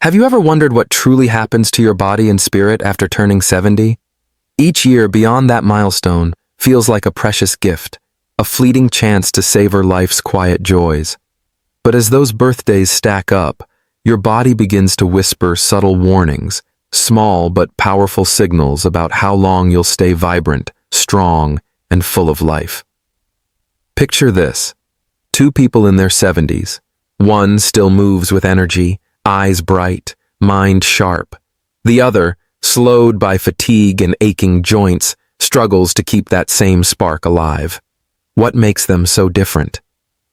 Have you ever wondered what truly happens to your body and spirit after turning 70? Each year beyond that milestone feels like a precious gift, a fleeting chance to savor life's quiet joys. But as those birthdays stack up, your body begins to whisper subtle warnings, small but powerful signals about how long you'll stay vibrant, strong, and full of life. Picture this: two people in their 70s. One still moves with energy, eyes bright, mind sharp. The other, slowed by fatigue and aching joints, struggles to keep that same spark alive. What makes them so different?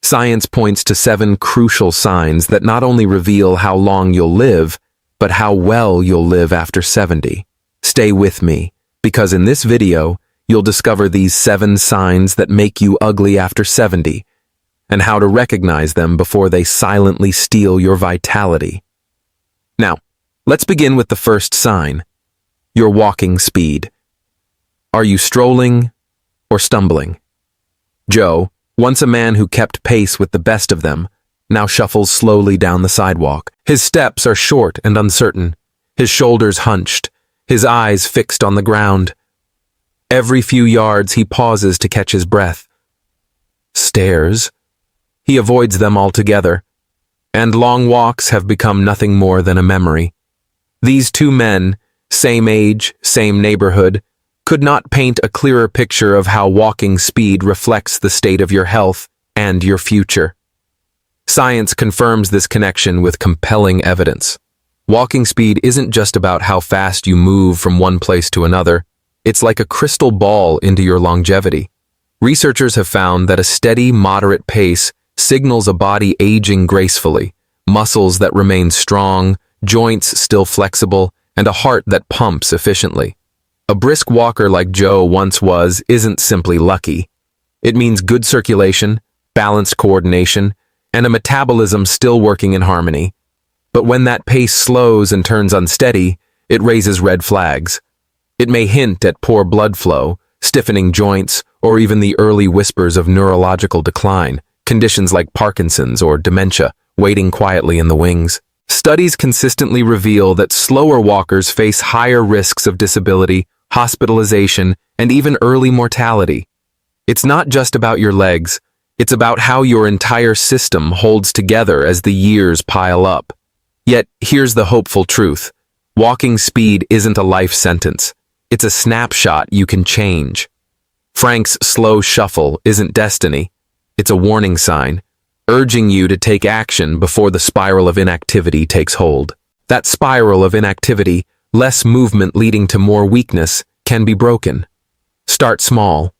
Science points to 7 crucial signs that not only reveal how long you'll live, but how well you'll live after 70. Stay with me, because in this video, you'll discover these 7 signs that make you ugly after 70, and how to recognize them before they silently steal your vitality. Now, let's begin with the first sign: your walking speed. Are you strolling or stumbling? Joe, once a man who kept pace with the best of them, now shuffles slowly down the sidewalk. His steps are short and uncertain, his shoulders hunched, his eyes fixed on the ground. Every few yards he pauses to catch his breath. Stairs. He avoids them altogether, and long walks have become nothing more than a memory. These two men, same age, same neighborhood, could not paint a clearer picture of how walking speed reflects the state of your health and your future. Science confirms this connection with compelling evidence. Walking speed isn't just about how fast you move from one place to another. It's like a crystal ball into your longevity. Researchers have found that a steady, moderate pace signals a body aging gracefully, muscles that remain strong, joints still flexible, and a heart that pumps efficiently. A brisk walker like Joe once was isn't simply lucky. It means good circulation, balanced coordination, and a metabolism still working in harmony. But when that pace slows and turns unsteady, it raises red flags. It may hint at poor blood flow, stiffening joints, or even the early whispers of neurological decline, conditions like Parkinson's or dementia waiting quietly in the wings. Studies consistently reveal that slower walkers face higher risks of disability, hospitalization, and even early mortality. It's not just about your legs, it's about how your entire system holds together as the years pile up. Yet, here's the hopeful truth: walking speed isn't a life sentence. It's a snapshot you can change. Frank's slow shuffle isn't destiny. It's a warning sign, urging you to take action before the spiral of inactivity takes hold. That spiral of inactivity, less movement leading to more weakness, can be broken. Start small.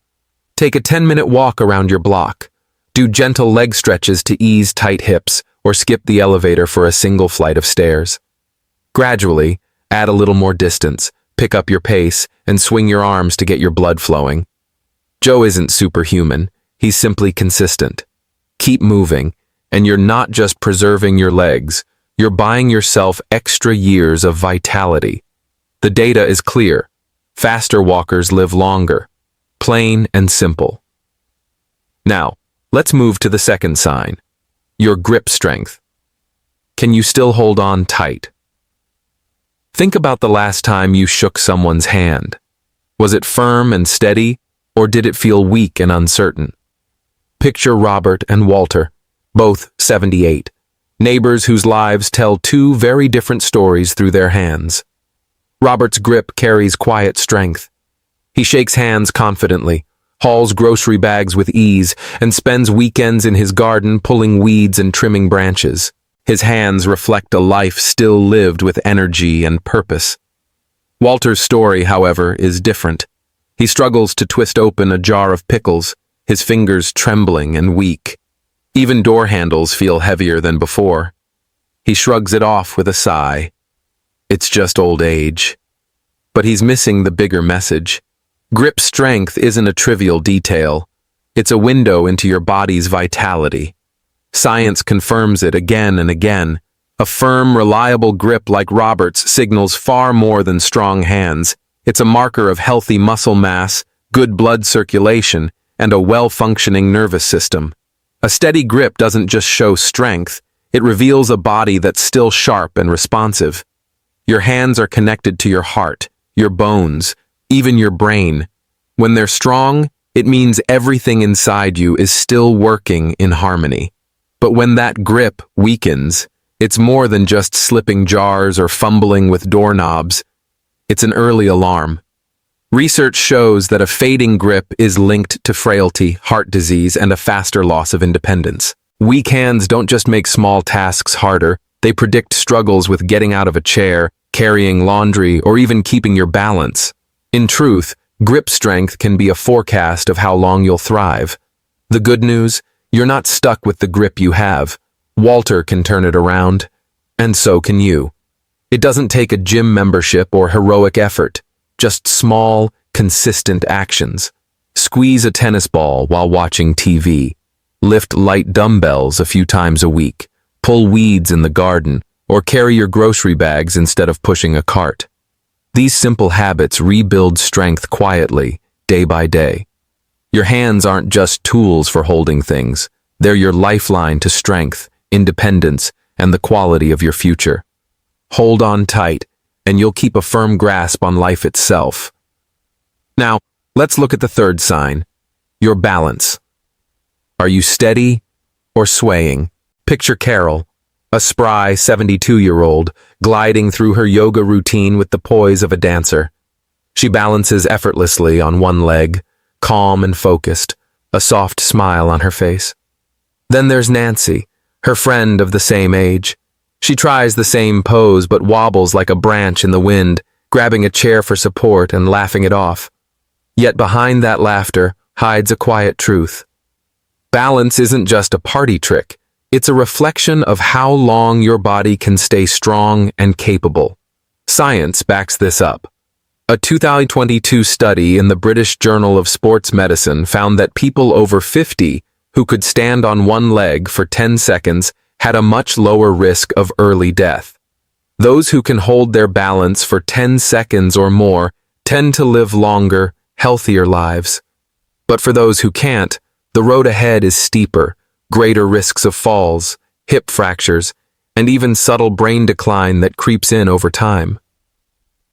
Take a 10-minute walk around your block. Do gentle leg stretches to ease tight hips, or skip the elevator for a single flight of stairs. Gradually, add a little more distance, pick up your pace, and swing your arms to get your blood flowing. Joe isn't superhuman, he's simply consistent. Keep moving, and you're not just preserving your legs, you're buying yourself extra years of vitality. The data is clear. Faster walkers live longer. Plain and simple. Now, let's move to the second sign: your grip strength. Can you still hold on tight? Think about the last time you shook someone's hand. Was it firm and steady, or did it feel weak and uncertain? Picture Robert and Walter, both 78, neighbors whose lives tell two very different stories through their hands. Robert's grip carries quiet strength. He shakes hands confidently, hauls grocery bags with ease, and spends weekends in his garden pulling weeds and trimming branches. His hands reflect a life still lived with energy and purpose. Walter's story, however, is different. He struggles to twist open a jar of pickles, his fingers trembling and weak. Even door handles feel heavier than before. He shrugs it off with a sigh. It's just old age. But he's missing the bigger message. Grip strength isn't a trivial detail. It's a window into your body's vitality. Science confirms it again and again. A firm, reliable grip like Robert's signals far more than strong hands. It's a marker of healthy muscle mass, good blood circulation, and a well-functioning nervous system. A steady grip doesn't just show strength, It reveals a body that's still sharp and responsive. Your hands are connected to your heart, your bones, even your brain. When they're strong, it means everything inside you is still working in harmony. But when that grip weakens, it's more than just slipping jars or fumbling with doorknobs. It's an early alarm. Research shows that a fading grip is linked to frailty, heart disease, and a faster loss of independence. Weak hands don't just make small tasks harder, they predict struggles with getting out of a chair, carrying laundry, or even keeping your balance. In truth, grip strength can be a forecast of how long you'll thrive. The good news, you're not stuck with the grip you have. Walter can turn it around, and so can you. It doesn't take a gym membership or heroic effort, just small, consistent actions. Squeeze a tennis ball while watching TV. Lift light dumbbells a few times a week. Pull weeds in the garden, or carry your grocery bags instead of pushing a cart. These simple habits rebuild strength quietly, day by day. Your hands aren't just tools for holding things. They're your lifeline to strength, independence, and the quality of your future. Hold on tight, and you'll keep a firm grasp on life itself. Now, let's look at the third sign, your balance. Are you steady or swaying? Picture Carol, a spry 72-year-old, gliding through her yoga routine with the poise of a dancer. She balances effortlessly on one leg, calm and focused, a soft smile on her face. Then there's Nancy, her friend of the same age. She tries the same pose but wobbles like a branch in the wind, grabbing a chair for support and laughing it off. Yet behind that laughter hides a quiet truth. Balance isn't just a party trick. It's a reflection of how long your body can stay strong and capable. Science backs this up. A 2022 study in the British Journal of Sports Medicine found that people over 50 who could stand on one leg for 10 seconds had a much lower risk of early death. Those who can hold their balance for 10 seconds or more tend to live longer, healthier lives. But for those who can't, the road ahead is steeper, greater risks of falls, hip fractures, and even subtle brain decline that creeps in over time.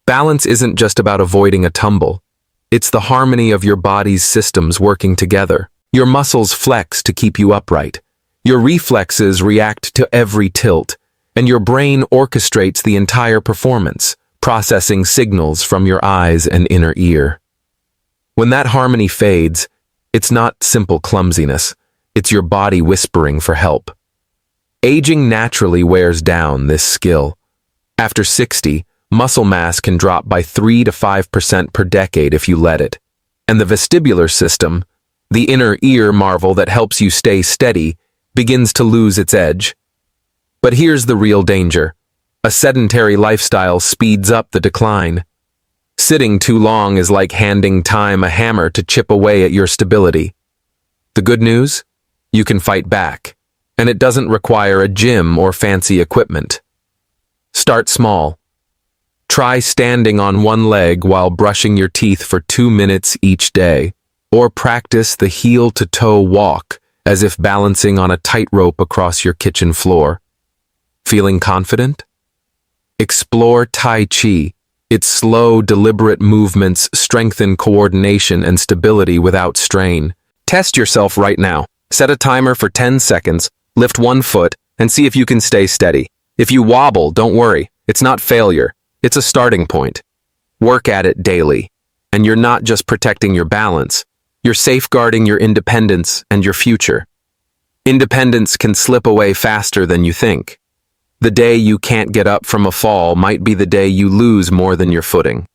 Balance isn't just about avoiding a tumble. It's the harmony of your body's systems working together. Your muscles flex to keep you upright. Your reflexes react to every tilt, and your brain orchestrates the entire performance, processing signals from your eyes and inner ear. When that harmony fades, it's not simple clumsiness. It's your body whispering for help. Aging naturally wears down this skill. After 60, muscle mass can drop by 3 to 5% per decade if you let it. And the vestibular system, the inner ear marvel that helps you stay steady, begins to lose its edge. But here's the real danger. A sedentary lifestyle speeds up the decline. Sitting too long is like handing time a hammer to chip away at your stability. The good news? You can fight back, and it doesn't require a gym or fancy equipment. Start small. Try standing on one leg while brushing your teeth for 2 minutes each day, or practice the heel-to-toe walk as if balancing on a tightrope across your kitchen floor. Feeling confident? Explore Tai Chi. Its slow, deliberate movements strengthen coordination and stability without strain. Test yourself right now. Set a timer for 10 seconds, lift one foot, and see if you can stay steady. If you wobble, don't worry. It's not failure. It's a starting point. Work at it daily. And you're not just protecting your balance. You're safeguarding your independence and your future. Independence can slip away faster than you think. The day you can't get up from a fall might be the day you lose more than your footing.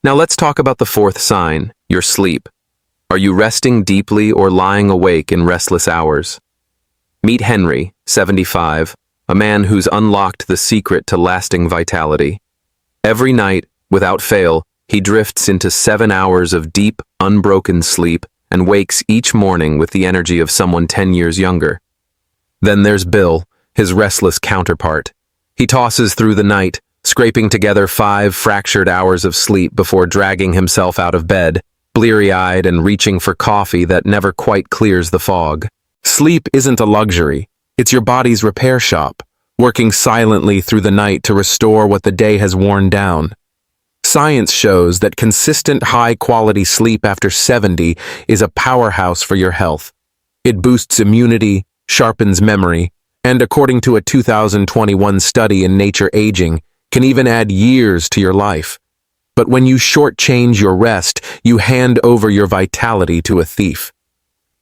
Now let's talk about the fourth sign, your sleep. Are you resting deeply or lying awake in restless hours? Meet Henry, 75, a man who's unlocked the secret to lasting vitality. Every night, without fail, he drifts into 7 hours of deep, unbroken sleep and wakes each morning with the energy of someone 10 years younger. Then there's Bill, his restless counterpart. He tosses through the night, scraping together 5 fractured hours of sleep before dragging himself out of bed, bleary-eyed and reaching for coffee that never quite clears the fog. Sleep isn't a luxury. It's your body's repair shop, working silently through the night to restore what the day has worn down. Science shows that consistent high-quality sleep after 70 is a powerhouse for your health. It boosts immunity, sharpens memory, and according to a 2021 study in Nature Aging, can even add years to your life. But when you shortchange your rest, you hand over your vitality to a thief.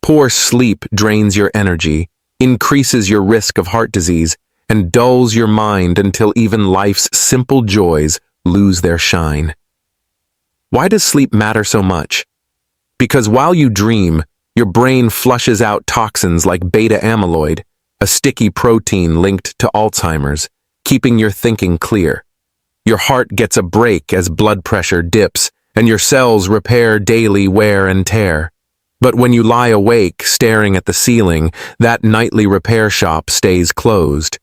Poor sleep drains your energy, increases your risk of heart disease, and dulls your mind until even life's simple joys lose their shine. Why does sleep matter so much? Because while you dream, your brain flushes out toxins like beta amyloid, a sticky protein linked to Alzheimer's, keeping your thinking clear. Your heart gets a break as blood pressure dips, and your cells repair daily wear and tear. But when you lie awake, staring at the ceiling, that nightly repair shop stays closed.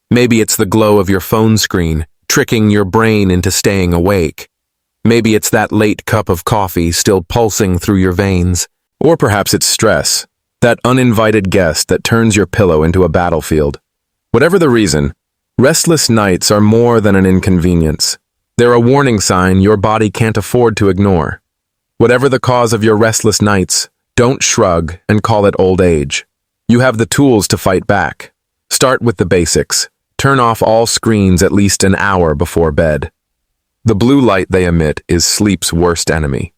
Maybe it's the glow of your phone screen, tricking your brain into staying awake. Maybe it's that late cup of coffee still pulsing through your veins. Or perhaps it's stress, that uninvited guest that turns your pillow into a battlefield. Whatever the reason, restless nights are more than an inconvenience. They're a warning sign your body can't afford to ignore. Whatever the cause of your restless nights, don't shrug and call it old age. You have the tools to fight back. Start with the basics. Turn off all screens at least an hour before bed. The blue light they emit is sleep's worst enemy.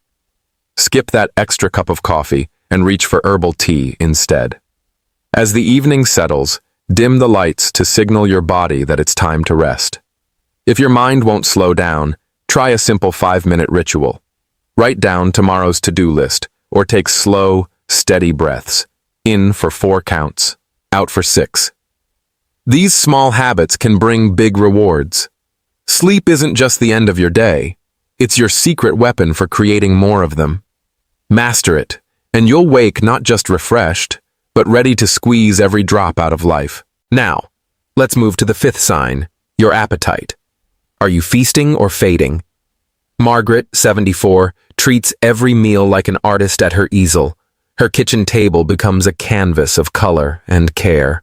Skip that extra cup of coffee and reach for herbal tea instead. As the evening settles, dim the lights to signal your body that it's time to rest. If your mind won't slow down, try a simple 5-minute ritual. Write down tomorrow's to-do list or take slow, steady breaths. In for 4 counts, out for 6. These small habits can bring big rewards. Sleep isn't just the end of your day. It's your secret weapon for creating more of them. Master it, and you'll wake not just refreshed, but ready to squeeze every drop out of life. Now, let's move to the 5th sign, your appetite. Are you feasting or fading? Margaret, 74, treats every meal like an artist at her easel. Her kitchen table becomes a canvas of color and care.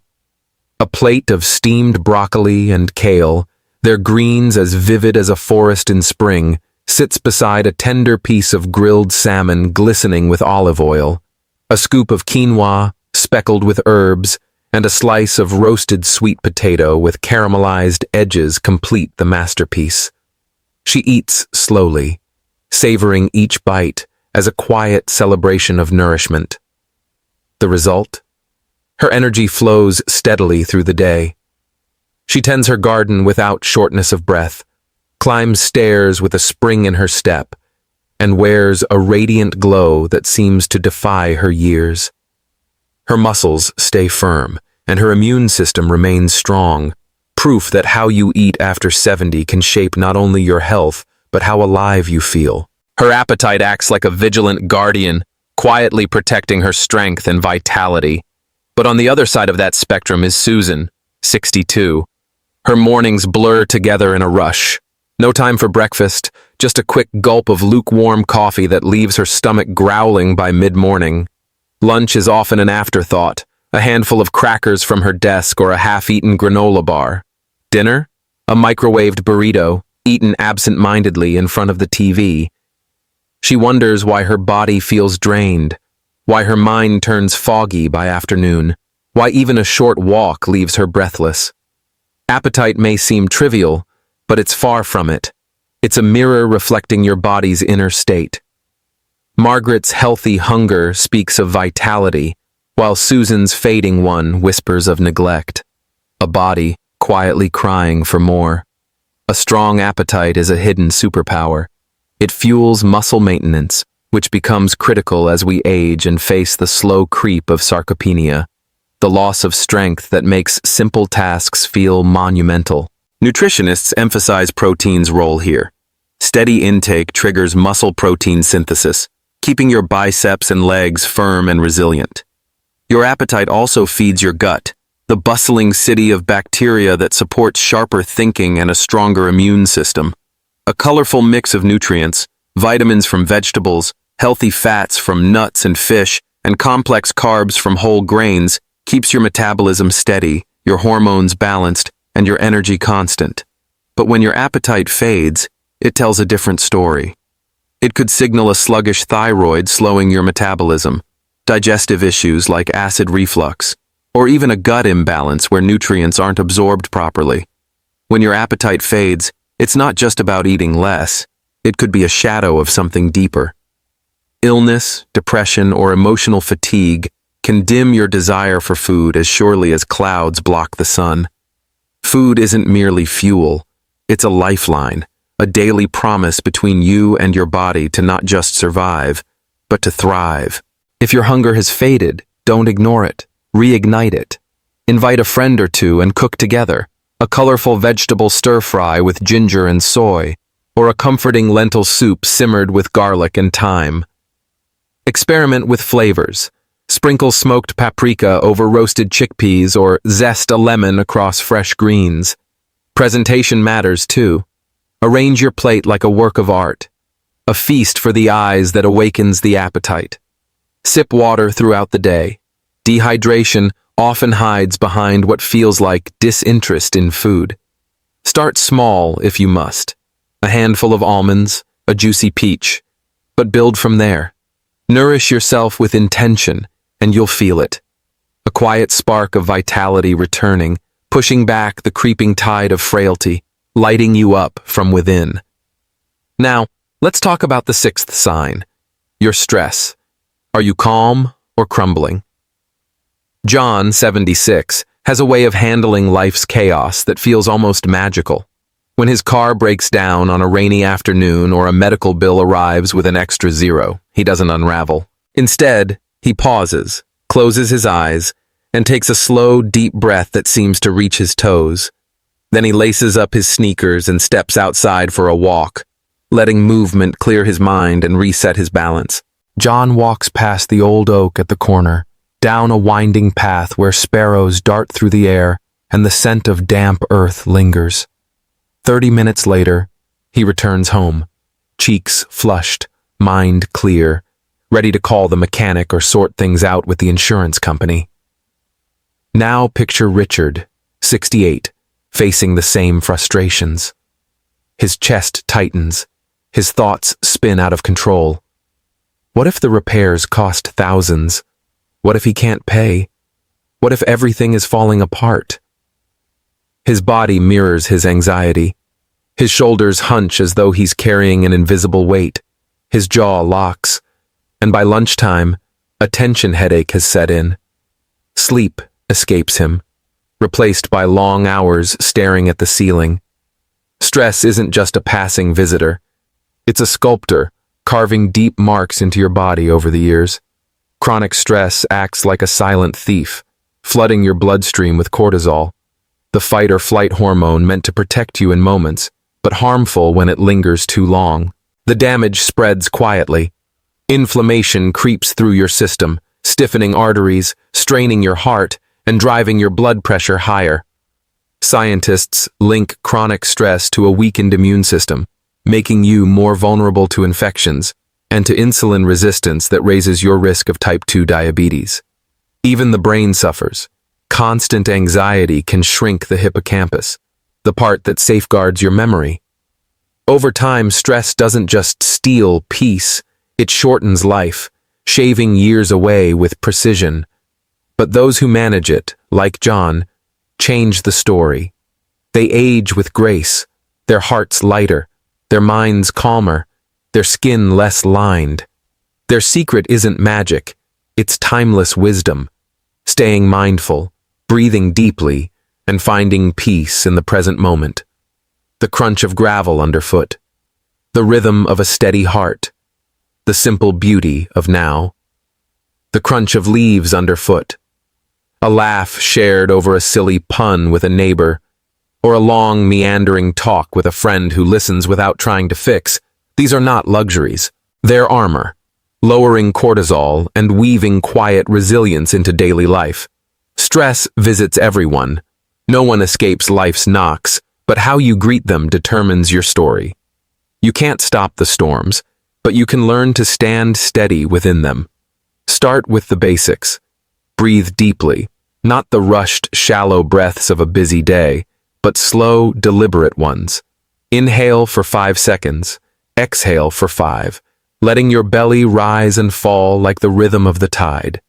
A plate of steamed broccoli and kale, their greens as vivid as a forest in spring, sits beside a tender piece of grilled salmon glistening with olive oil, a scoop of quinoa speckled with herbs, and a slice of roasted sweet potato with caramelized edges complete the masterpiece. She eats slowly, savoring each bite as a quiet celebration of nourishment. The result? Her energy flows steadily through the day. She tends her garden without shortness of breath, climbs stairs with a spring in her step, and wears a radiant glow that seems to defy her years. Her muscles stay firm, and her immune system remains strong, proof that how you eat after 70 can shape not only your health, but how alive you feel. Her appetite acts like a vigilant guardian, quietly protecting her strength and vitality. But on the other side of that spectrum is Susan, 62. Her mornings blur together in a rush. No time for breakfast, just a quick gulp of lukewarm coffee that leaves her stomach growling by mid-morning. Lunch is often an afterthought, a handful of crackers from her desk or a half-eaten granola bar. Dinner? A microwaved burrito, eaten absent-mindedly in front of the TV. She wonders why her body feels drained, why her mind turns foggy by afternoon, why even a short walk leaves her breathless. Appetite may seem trivial, but it's far from it. It's a mirror reflecting your body's inner state. Margaret's healthy hunger speaks of vitality, while Susan's fading one whispers of neglect. A body quietly crying for more. A strong appetite is a hidden superpower. It fuels muscle maintenance, which becomes critical as we age and face the slow creep of sarcopenia, the loss of strength that makes simple tasks feel monumental. Nutritionists emphasize protein's role here. Steady intake triggers muscle protein synthesis, keeping your biceps and legs firm and resilient. Your appetite also feeds your gut, the bustling city of bacteria that supports sharper thinking and a stronger immune system. A colorful mix of nutrients, vitamins from vegetables, healthy fats from nuts and fish, and complex carbs from whole grains keeps your metabolism steady, your hormones balanced, and your energy constant. But when your appetite fades, it tells a different story. It could signal a sluggish thyroid slowing your metabolism, digestive issues like acid reflux, or even a gut imbalance where nutrients aren't absorbed properly. When your appetite fades, it's not just about eating less. It could be a shadow of something deeper. Illness, depression, or emotional fatigue can dim your desire for food as surely as clouds block the sun. Food isn't merely fuel, it's a lifeline, a daily promise between you and your body to not just survive, but to thrive. If your hunger has faded, don't ignore it. Reignite it. Invite a friend or two and cook together. A colorful vegetable stir-fry with ginger and soy, or a comforting lentil soup simmered with garlic and thyme. Experiment with flavors. Sprinkle smoked paprika over roasted chickpeas or zest a lemon across fresh greens. Presentation matters too. Arrange your plate like a work of art, a feast for the eyes that awakens the appetite. Sip water throughout the day. Dehydration often hides behind what feels like disinterest in food. Start small if you must. A handful of almonds, a juicy peach, but build from there. Nourish yourself with intention, and you'll feel it. A quiet spark of vitality returning, pushing back the creeping tide of frailty, lighting you up from within. Now, let's talk about the sixth sign, your stress. Are you calm or crumbling? John, 76, has a way of handling life's chaos that feels almost magical. When his car breaks down on a rainy afternoon or a medical bill arrives with an extra zero, he doesn't unravel. Instead, he pauses, closes his eyes, and takes a slow, deep breath that seems to reach his toes. Then he laces up his sneakers and steps outside for a walk, letting movement clear his mind and reset his balance. John walks past the old oak at the corner, down a winding path where sparrows dart through the air and the scent of damp earth lingers. 30 minutes later, he returns home, cheeks flushed, mind clear, ready to call the mechanic or sort things out with the insurance company. Now picture Richard, 68, facing the same frustrations. His chest tightens, his thoughts spin out of control. What if the repairs cost thousands? What if he can't pay? What if everything is falling apart? His body mirrors his anxiety. His shoulders hunch as though he's carrying an invisible weight. His jaw locks. And by lunchtime, a tension headache has set in. Sleep escapes him, replaced by long hours staring at the ceiling. Stress isn't just a passing visitor. It's a sculptor, carving deep marks into your body over the years. Chronic stress acts like a silent thief, flooding your bloodstream with cortisol, the fight or flight hormone meant to protect you in moments, but harmful when it lingers too long. The damage spreads quietly. Inflammation creeps through your system, stiffening arteries, straining your heart, and driving your blood pressure higher. Scientists link chronic stress to a weakened immune system, making you more vulnerable to infections and to insulin resistance that raises your risk of type 2 diabetes. Even the brain suffers. Constant anxiety can shrink the hippocampus, the part that safeguards your memory. Over time, stress doesn't just steal peace, it shortens life, shaving years away with precision. But those who manage it, like John, change the story. They age with grace, their hearts lighter, their minds calmer, their skin less lined. Their secret isn't magic, it's timeless wisdom, staying mindful, breathing deeply, and finding peace in the present moment. The crunch of gravel underfoot, the rhythm of a steady heart, the simple beauty of now. The crunch of leaves underfoot, a laugh shared over a silly pun with a neighbor, or a long meandering talk with a friend who listens without trying to fix. These are not luxuries. They're armor, lowering cortisol and weaving quiet resilience into daily life. Stress visits everyone. No one escapes life's knocks, but how you greet them determines your story. You can't stop the storms, but you can learn to stand steady within them. Start with the basics. Breathe deeply, Not the rushed, shallow breaths of a busy day, but slow, deliberate ones. Inhale for 5 seconds, exhale for 5, letting your belly rise and fall like the rhythm of the tide.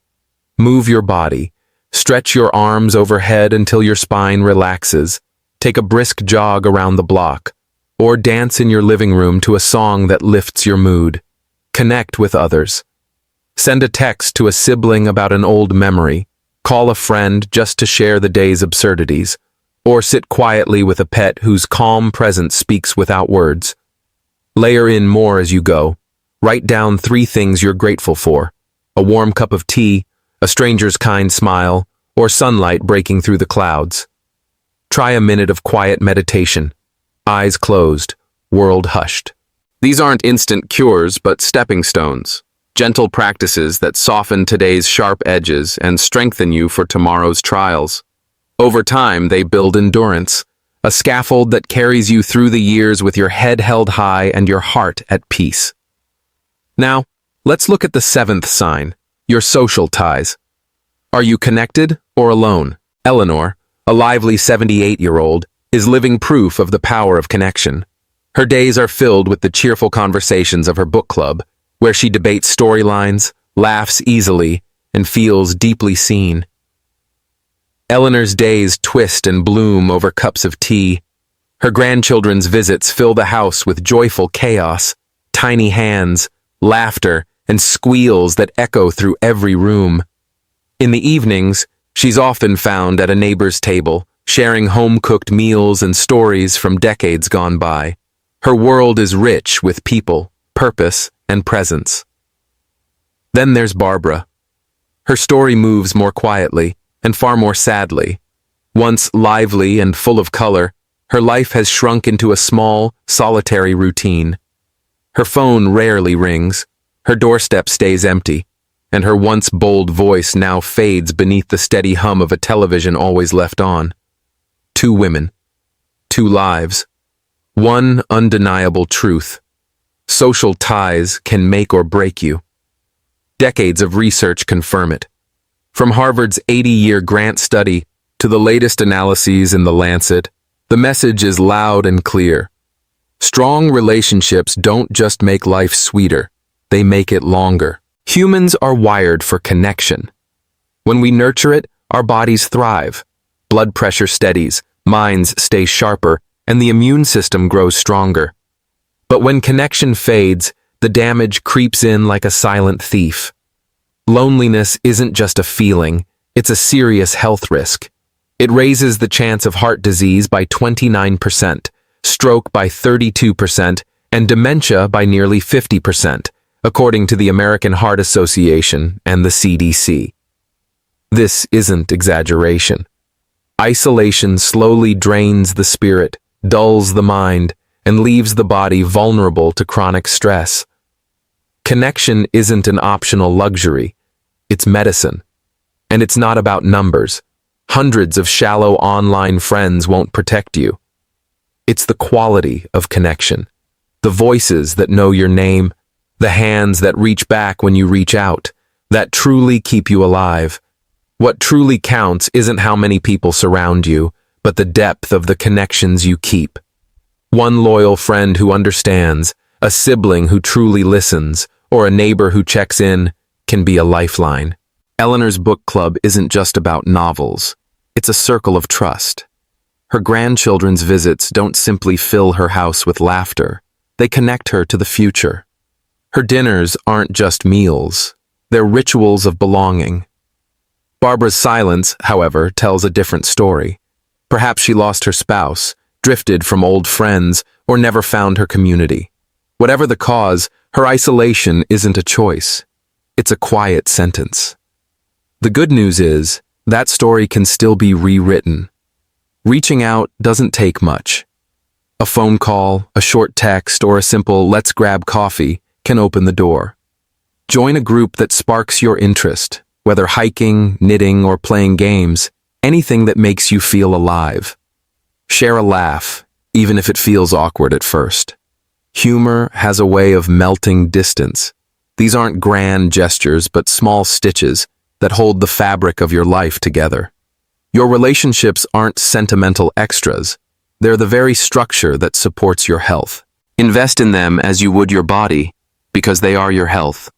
Move your body. Stretch your arms overhead until your spine relaxes. Take a brisk jog around the block, or dance in your living room to a song that lifts your mood. Connect with others. Send a text to a sibling about an old memory. Call a friend just to share the day's absurdities, or sit quietly with a pet whose calm presence speaks without words. Layer in more as you go. Write down 3 things you're grateful for: a warm cup of tea, a stranger's kind smile, or sunlight breaking through the clouds. Try a minute of quiet meditation. Eyes closed, world hushed. These aren't instant cures, but stepping stones. Gentle practices that soften today's sharp edges and strengthen you for tomorrow's trials. Over time, they build endurance, a scaffold that carries you through the years with your head held high and your heart at peace. Now, let's look at the 7th sign, your social ties. Are you connected or alone? Eleanor, a lively 78-year-old, is living proof of the power of connection. Her days are filled with the cheerful conversations of her book club, where she debates storylines, laughs easily, and feels deeply seen. Eleanor's days twist and bloom over cups of tea. Her grandchildren's visits fill the house with joyful chaos, tiny hands, laughter, and squeals that echo through every room. In the evenings, she's often found at a neighbor's table, sharing home-cooked meals and stories from decades gone by. Her world is rich with people, purpose, and presence. Then there's Barbara. Her story moves more quietly and far more sadly. Once lively and full of color, her life has shrunk into a small, solitary routine. Her phone rarely rings, her doorstep stays empty, and her once bold voice now fades beneath the steady hum of a television always left on. 2 women, 2 lives, one undeniable truth. Social ties can make or break you. Decades of research confirm it. From Harvard's 80-year grant study to the latest analyses in The Lancet, the message is loud and clear. Strong relationships don't just make life sweeter, they make it longer. Humans are wired for connection. When we nurture it, our bodies thrive. Blood pressure steadies, minds stay sharper, and the immune system grows stronger. But when connection fades, the damage creeps in like a silent thief. Loneliness isn't just a feeling, it's a serious health risk. It raises the chance of heart disease by 29%, stroke by 32%, and dementia by nearly 50%, according to the American Heart Association and the CDC. This isn't exaggeration. Isolation slowly drains the spirit, dulls the mind, and leaves the body vulnerable to chronic stress. Connection isn't an optional luxury, it's medicine. And it's not about numbers. Hundreds of shallow online friends won't protect you. It's the quality of connection, the voices that know your name, the hands that reach back when you reach out, that truly keep you alive. What truly counts isn't how many people surround you, but the depth of the connections you keep. One loyal friend who understands, a sibling who truly listens, or a neighbor who checks in can be a lifeline. Eleanor's book club isn't just about novels. It's a circle of trust. Her grandchildren's visits don't simply fill her house with laughter. They connect her to the future. Her dinners aren't just meals. They're rituals of belonging. Barbara's silence, however, tells a different story. Perhaps she lost her spouse, drifted from old friends, or never found her community. Whatever the cause, her isolation isn't a choice. It's a quiet sentence. The good news is, that story can still be rewritten. Reaching out doesn't take much. A phone call, a short text, or a simple "let's grab coffee" can open the door. Join a group that sparks your interest, whether hiking, knitting, or playing games, anything that makes you feel alive. Share a laugh, even if it feels awkward at first. Humor has a way of melting distance. These aren't grand gestures, but small stitches that hold the fabric of your life together. Your relationships aren't sentimental extras. They're the very structure that supports your health. Invest in them as you would your body, because they are your health.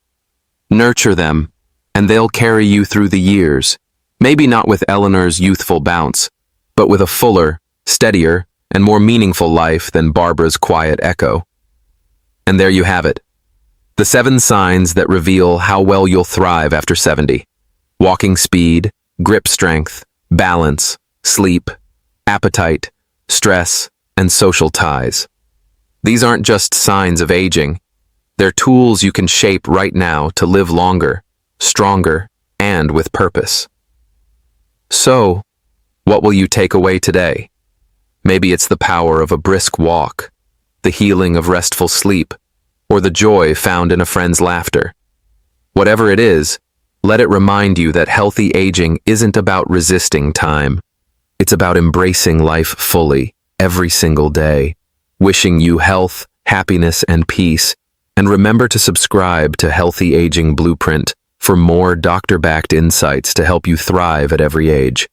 Nurture them, and they'll carry you through the years, maybe not with Eleanor's youthful bounce, but with a fuller, steadier, and more meaningful life than Barbara's quiet echo. And there you have it. The 7 signs that reveal how well you'll thrive after 70. Walking speed, grip strength, balance, sleep, appetite, stress, and social ties. These aren't just signs of aging. They're tools you can shape right now to live longer, stronger, and with purpose. So, what will you take away today? Maybe it's the power of a brisk walk, the healing of restful sleep, or the joy found in a friend's laughter. Whatever it is, let it remind you that healthy aging isn't about resisting time. It's about embracing life fully, every single day. Wishing you health, happiness, and peace. And remember to subscribe to Healthy Aging Blueprint for more doctor-backed insights to help you thrive at every age.